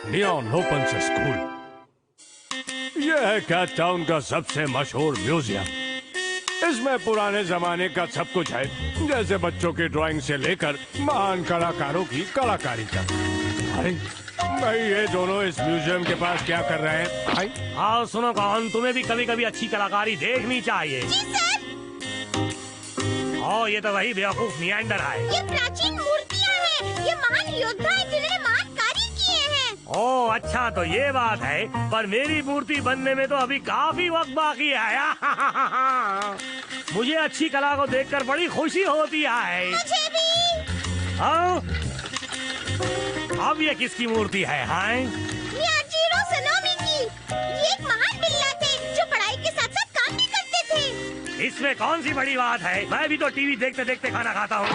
Neon open से school. यह है कैट टाउन का सबसे मशहूर म्यूजियम। इसमें पुराने जमाने का सब कुछ है, जैसे बच्चों की ड्राइंग से लेकर महान कलाकारों की कलाकारी तक। भाई ये दोनों इस म्यूजियम के पास क्या कर रहे हैं? भाई हाँ सुनो कौन, तुम्हें भी कभी कभी अच्छी कलाकारी देखनी चाहिए। जी सर। ओ ये तो वही बेवकूफ निएंडर है। ये प्राचीन मूर्तियाँ हैं। ये महान योद्धा हैं जिन्होंने महान कार्य किए हैं। ओ अच्छा तो ये बात है, पर मेरी मूर्ति बनने में तो अभी काफी वक्त बाकी है। मुझे अच्छी कला को देखकर बड़ी खुशी होती है। मुझे भी। हाँ? अब ये किसकी मूर्ति है? हाँ? याजीरो सनोमी की। ये एक महान बिल्ला थे जो पढ़ाई के साथ साथ काम भी करते थे। इसमें कौन सी बड़ी बात है? मैं भी तो टीवी देखते देखते खाना खाता हूँ।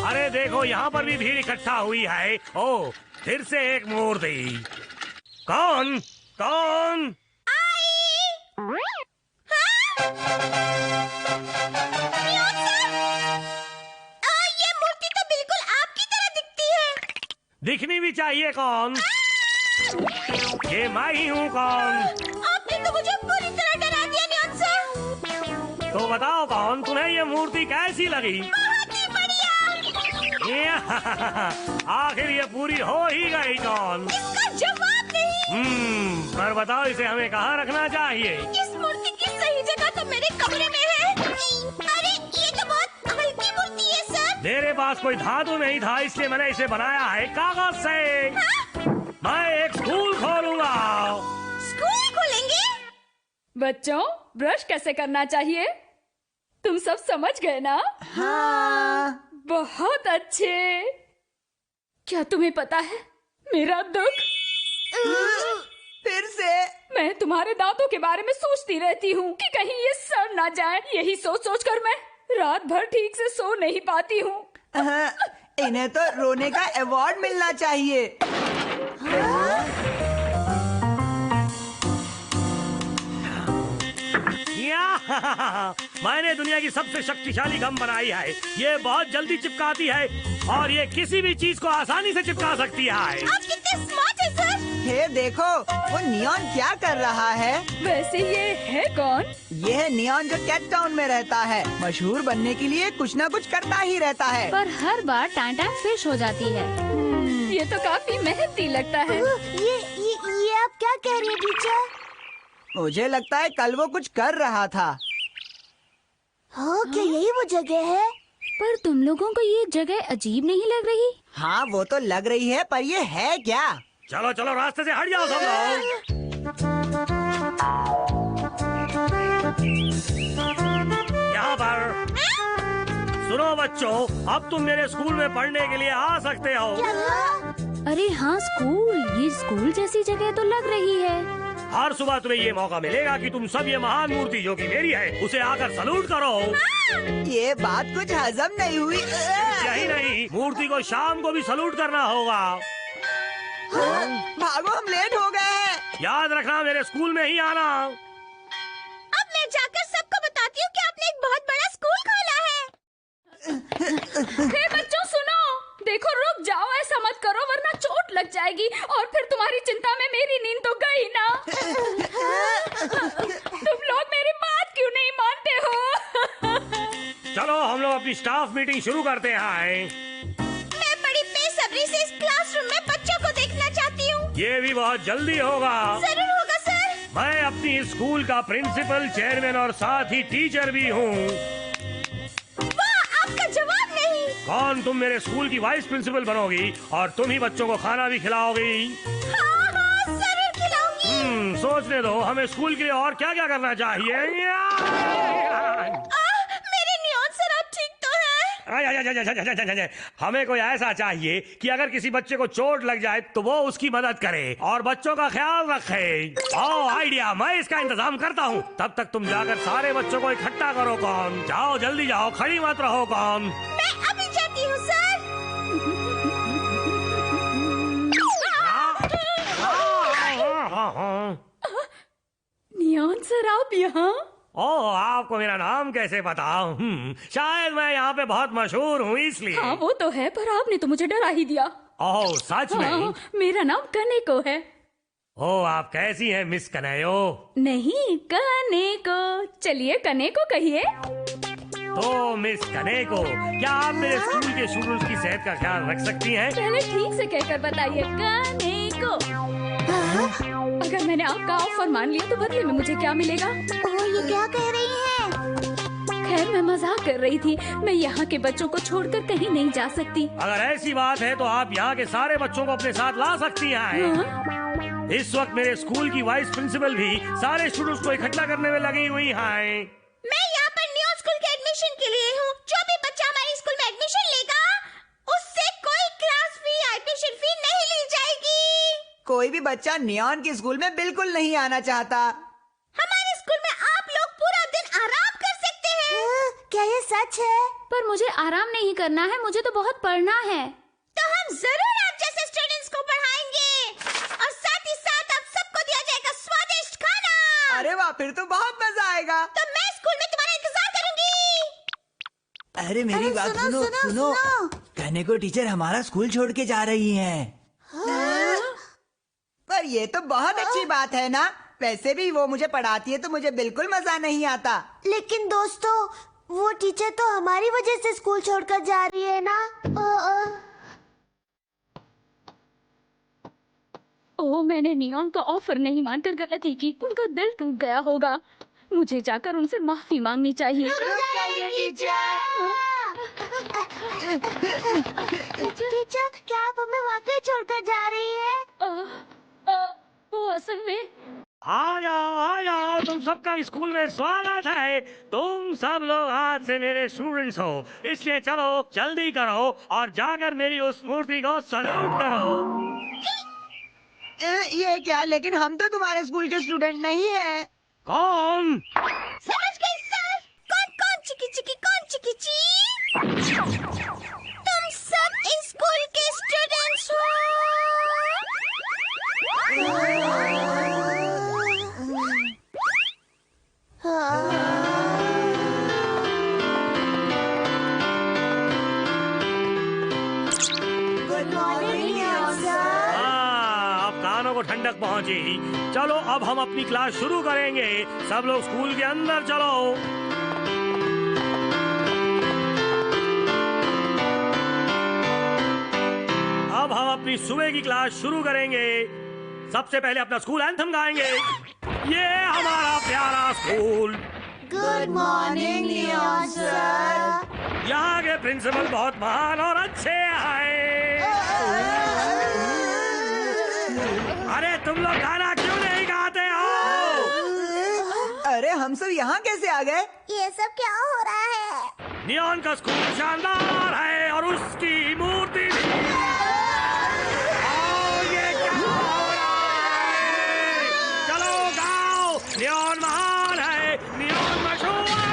अरे देखो यहाँ पर भी भीड़ इकट्ठा हुई है। ओ फिर से एक मूर्ति। कौन कौन? ये मूर्ति तो बिल्कुल आपकी तरह दिखती है। दिखनी भी चाहिए। कौन? ये मैं ही हूँ। कौन? आपने तो मुझे पूरी तरह डरा दिया नियॉन सर। तो बताओ कौन, तुम्हें ये मूर्ति कैसी लगी? बहुत ही बढ़िया। आखिर ये पूरी हो ही गई। कौन? इसका जवाब नहीं। पर बताओ इसे हमें कहाँ रखना चाहिए? इस मूर्ति की सही जगह तो मेरे कमरे में है। अरे ये तो बहुत हल्की मूर्ति है सर। मेरे पास कोई धातु नहीं था, इसलिए मैंने इसे बनाया है कागज से। मैं एक स्कूल खोलूंगा। स्कूल खोलेंगे? बच्चों, ब्रश कैसे करना चाहिए तुम सब समझ गए ना? हाँ। बहुत अच्छे। क्या तुम्हें पता है मेरा दुख? फिर से? मैं तुम्हारे दांतों के बारे में सोचती रहती हूँ कि कहीं ये सड़ ना जाए। यही सोच सोच कर मैं रात भर ठीक से सो नहीं पाती हूँ। इन्हें तो रोने का अवार्ड मिलना चाहिए। मैंने दुनिया की सबसे शक्तिशाली गम बनाई है। ये बहुत जल्दी चिपकाती है और ये किसी भी चीज को आसानी से चिपका सकती है। आप कितने स्मार्ट हैं सर। हे देखो, वो नियॉन क्या कर रहा है? वैसे ये है कौन? ये है नियॉन जो कैट टाउन में रहता है। मशहूर बनने के लिए कुछ न कुछ करता ही रहता है। पर हर बार टाइम फिश हो जाती है। ये तो काफी मेहनती लगता है। ये आप क्या कह रही हैं टीचर? मुझे लगता है कल वो कुछ कर रहा था। क्या यही वो जगह है? पर तुम लोगों को ये जगह अजीब नहीं लग रही? हाँ वो तो लग रही है, पर ये है क्या? चलो चलो रास्ते से हट जाओ सब लोग। यहाँ पर सुनो बच्चों, अब तुम मेरे स्कूल में पढ़ने के लिए आ सकते हो। अरे हाँ स्कूल, ये स्कूल जैसी जगह तो लग रही है। हर सुबह तुम्हें ये मौका मिलेगा कि तुम सब ये महान मूर्ति जो कि मेरी है उसे आकर सलूट करो। ये बात कुछ हजम नहीं हुई। यही नहीं, मूर्ति को शाम को भी सलूट करना होगा। भागो, हम लेट हो गए हैं। याद रखना मेरे स्कूल में ही आना। अब मैं जाकर सबको बताती हूँ कि आपने एक बहुत बड़ा स्कूल खोला है। हे बच्चों सुनो, देखो रुक जाओ, ऐसा मत करो वरना चोट लग जाएगी और फिर तुम्हारी चिंता में मेरी नींद तो गई ना। तुम लोग मेरी बात क्यों नहीं मानते हो? चलो हम लोग अपनी स्टाफ मीटिंग शुरू करते हैं। मैं बड़ी बेसब्री से इस क्लासरूम में बच्चों को देखना चाहती हूँ। ये भी बहुत जल्दी होगा। जरूर होगा सर। मैं अपनी स्कूल का प्रिंसिपल, चेयरमैन और साथ ही टीचर भी हूँ। आपका जवाब नहीं। कौन? तुम मेरे स्कूल की वाइस प्रिंसिपल बनोगी और तुम ही बच्चों को खाना भी खिलाओगी। हाँ, जरूर खिलाऊंगी। सोचने दो, हमें स्कूल के लिए और क्या क्या करना चाहिए। मेरे नियॉन सर आप ठीक तो हैं? हमें कोई ऐसा चाहिए कि अगर किसी बच्चे को चोट लग जाए तो वो उसकी मदद करे और बच्चों का ख्याल रखे। आइडिया, मैं इसका इंतजाम करता हूँ। तब तक तुम जाकर सारे बच्चों को इकट्ठा करो। कौन? जाओ जल्दी जाओ, खड़ी मत रहो। कौन? मैं अभी जाती हूँ सर। नियॉन सर आप यहाँ? ओह, आपको मेरा नाम कैसे पता? शायद मैं यहाँ पे बहुत मशहूर हूँ इसलिए। हाँ वो तो है, पर आपने तो मुझे डरा ही दिया। ओह सच में? हाँ, मेरा नाम कनेको है। ओह, आप कैसी हैं मिस कन्हैयो? नहीं, कनेको। चलिए कनेको कहिए। तो मिस कनेको, क्या आप मेरे स्कूल के स्टूडेंट्स की सेहत का ख्याल रख सकती हैं? पहले ठीक से कहकर बताइए, कनेको। अगर मैंने आपका ऑफर मान लिया तो बदले में मुझे क्या मिलेगा? ओह, ये क्या कह रही है? खैर मैं मजाक कर रही थी। मैं यहाँ के बच्चों को छोड़कर कहीं नहीं जा सकती। अगर ऐसी बात है तो आप यहाँ के सारे बच्चों को अपने साथ ला सकती हैं। हाँ? इस वक्त मेरे स्कूल की वाइस प्रिंसिपल भी सारे स्टूडेंट्स को इकट्ठा करने में लगी हुई है। मैं यहाँ पर न्यू स्कूल के एडमिशन के लिए हूँ। जो भी बच्चा हमारे स्कूल में एडमिशन लेगा, उससे कोई क्लास फी या एडमिशन फी नहीं ली जाएगी। कोई भी बच्चा नियॉन की स्कूल में बिल्कुल नहीं आना चाहता। हमारे स्कूल में आप लोग पूरा दिन आराम कर सकते हैं। क्या ये सच है? पर मुझे आराम नहीं करना है, मुझे तो बहुत पढ़ना है। तो हम जरूर आप जैसे स्टूडेंट्स को पढ़ाएंगे और साथ ही साथ आप सबको दिया जाएगा स्वादिष्ट खाना। अरे वाह, फिर तो बहुत मजा आएगा। तो मैं स्कूल में तुम्हारा इंतजार करूंगी। अरे मेरी बात सुनो सुनो। कहने को टीचर हमारा स्कूल छोड़ के जा रही हैं। पर ये तो बहुत अच्छी बात है ना। वैसे भी वो मुझे पढ़ाती है तो मुझे बिल्कुल मजा नहीं आता। लेकिन दोस्तों, वो टीचर तो हमारी वजह से स्कूल छोड़कर जा रही है ना। ओह, मैंने नियॉन का ऑफर नहीं मानकर गलती की। उनका दिल टूट गया होगा। मुझे जाकर उनसे माफी मांगनी चाहिए। टीचर, क्या आप हमें वाकई छोड़कर जा रही है? वो असल में आ जाओ, तुम सबका स्कूल में स्वागत है। तुम सब लोग आज से मेरे स्टूडेंट्स हो, इसलिए चलो जल्दी करो और जाकर मेरी उस मूर्ति को सैल्यूट करो। ये क्या? लेकिन हम तो तुम्हारे स्कूल के स्टूडेंट नहीं है। कौन? समझ गई सर। कौन कौन चिकी चिकी, कौन चिकी ची? तुम सब इस स्कूल के स्टूडेंट्स हो। Good morning sir. अब कानों को ठंडक पहुंची। चलो अब हम अपनी क्लास शुरू करेंगे। सब लोग स्कूल के अंदर चलो। अब हम अपनी सुबह की क्लास शुरू करेंगे। सबसे पहले अपना स्कूल एंथम गाएंगे। ये हमारा प्यारा school. Good morning neon sir. यहाँ के प्रिंसिपल बहुत महान और अच्छे हैं। अरे तुम लोग गाना क्यों नहीं गाते हो? अरे हम सब यहाँ कैसे आ गए? ये सब क्या हो रहा है? नियॉन का स्कूल शानदार है और उसकी मूर्ति भी। ये क्या हो रहा है? चलो गाओ, नियॉन महान है, नियॉन मशहूर है।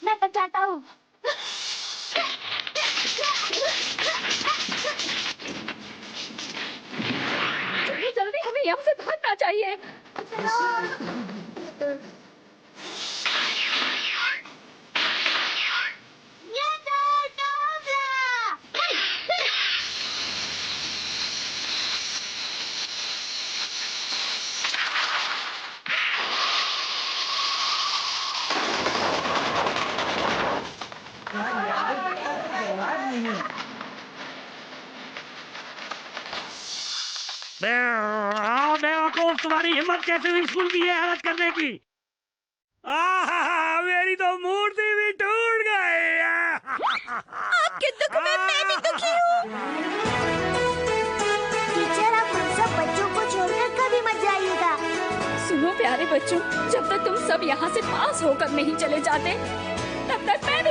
मैं तक जाता हूँ। जल्दी हमें यहाँ से भागना चाहिए। बेवकूफ, तुम्हारी हिम्मत कैसे हुई स्कूल की ये हालत करने की? मेरी तो मूर्ति भी टूट गई। आपके दुख में मैं भी दुखी हूँ। टीचर, आप हम सब बच्चों को छोड़कर कभी मत जाइएगा। सुनो प्यारे बच्चों, जब तक तुम सब यहाँ से पास होकर नहीं चले जाते,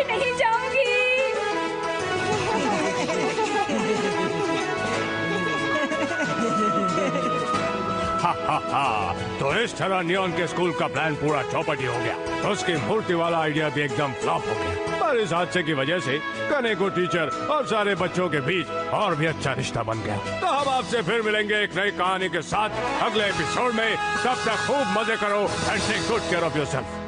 कभी नहीं जाऊंगी। हा। तो इस तरह नियॉन के स्कूल का प्लान पूरा चौपटी हो गया। उसकी मूर्ति वाला आइडिया भी एकदम फ्लॉप हो गया। पर इस हादसे की वजह से कनेको टीचर और सारे बच्चों के बीच और भी अच्छा रिश्ता बन गया। तो हम आपसे फिर मिलेंगे एक नई कहानी के साथ अगले एपिसोड में। तब तक खूब मजे करो and take good care of yourself.